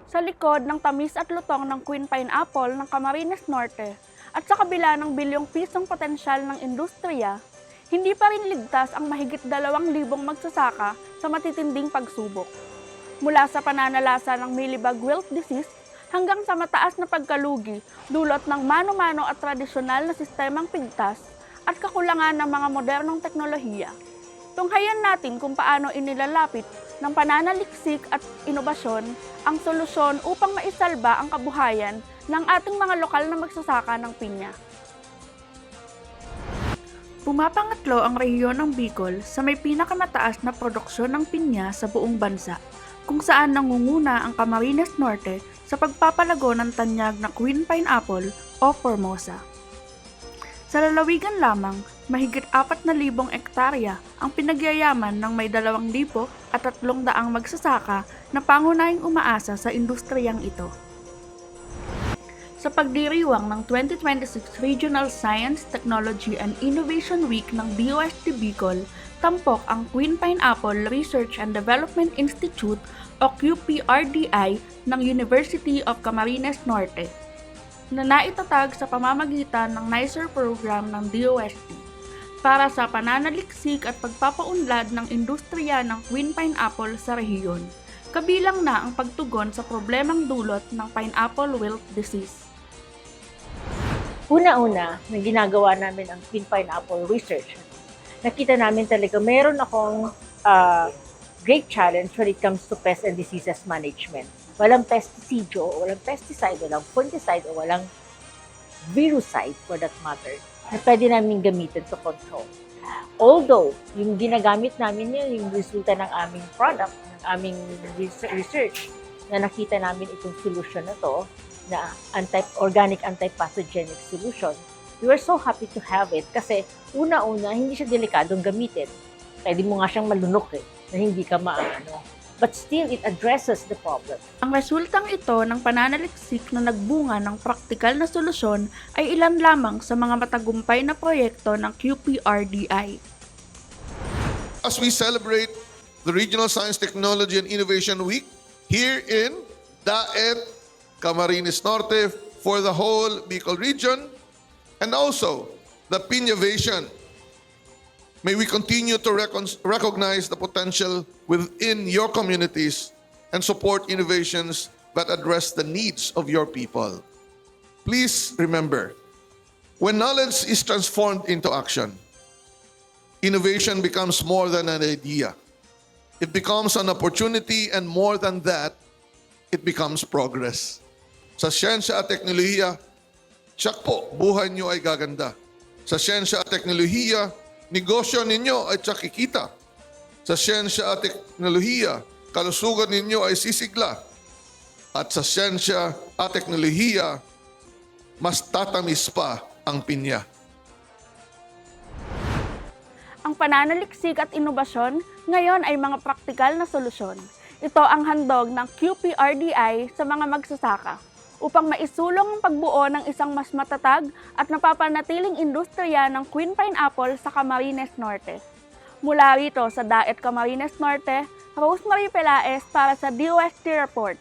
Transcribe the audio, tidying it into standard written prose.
Sa likod ng tamis at lutong ng Queen Pineapple ng Camarines Norte at sa kabila ng bilyong pisong potensyal ng industriya, hindi pa rin ligtas ang mahigit 2,000 magsasaka sa matitinding pagsubok. Mula sa pananalasa ng mealybug wilt disease hanggang sa mataas na pagkalugi dulot ng mano-mano at tradisyonal na sistemang pigtas at kakulangan ng mga modernong teknolohiya. Tunghayan natin kung paano inilalapit ng pananaliksik at inobasyon ang solusyon upang maisalba ang kabuhayan ng ating mga lokal na magsasaka ng pinya. Pumapangatlo ang rehiyon ng Bicol sa may pinakamataas na produksyon ng pinya sa buong bansa, kung saan nangunguna ang Camarines Norte sa pagpapalago ng tanyag na Queen Pineapple o Formosa. Sa lalawigan lamang, mahigit 4,000 ektarya ang pinagyayaman ng may 2,300 magsasaka na pangunahing umaasa sa industriyang ito. Sa pagdiriwang ng 2026 Regional Science, Technology and Innovation Week ng DOST Bicol, tampok ang Queen Pineapple Research and Development Institute o QPRDI ng University of Camarines Norte, na naitatag sa pamamagitan ng NICER program ng DOST para sa pananaliksik at pagpapaunlad ng industriya ng Queen Pineapple sa rehiyon, kabilang na ang pagtugon sa problemang dulot ng pineapple wilt disease. Una-una na ginagawa namin ang Queen Pineapple Research, nakita namin talaga meron akong great challenge when it comes to pest and diseases management. Walang pesticide, walang pesticide, walang fungicide, o walang virucide for that matter na pwede namin gamitin to control. Although, yung ginagamit namin yun, yung resulta ng aming product, ng aming research, na nakita namin itong solution na to, na organic antipathogenic solution, we were so happy to have it kasi una-una, hindi siya delikadong gamitin. Pwede mo nga siyang malunok na hindi ka maano. But still, it addresses the problem. Ang resultang ito ng pananaliksik na nagbunga ng praktikal na solusyon ay ilan lamang sa mga matagumpay na proyekto ng QPRDI. As we celebrate the Regional Science, Technology and Innovation Week here in Daet, Camarines Norte for the whole Bicol region and also the Piñavation, may we continue to recognize the potential within your communities and support innovations that address the needs of your people. Please remember, when knowledge is transformed into action, innovation becomes more than an idea. It becomes an opportunity, and more than that, it becomes progress. Sa siyensya at teknolohiya, tiyak po, buhay niyo ay gaganda. Sa siyensya at teknolohiya, negosyo ninyo ay tsakikita. Sa siyensya at teknolohiya, kalusugan ninyo ay sisigla. At sa siyensya at teknolohiya, mas tatamis pa ang pinya. Ang pananaliksik at inobasyon ngayon ay mga praktikal na solusyon. Ito ang handog ng QPRDI sa mga magsasaka upang maisulong ang pagbuo ng isang mas matatag at napapanatiling industriya ng Queen Pineapple sa Camarines Norte. Mula rito sa Daet, Camarines Norte, Rosemary Pelaez para sa DOST Report.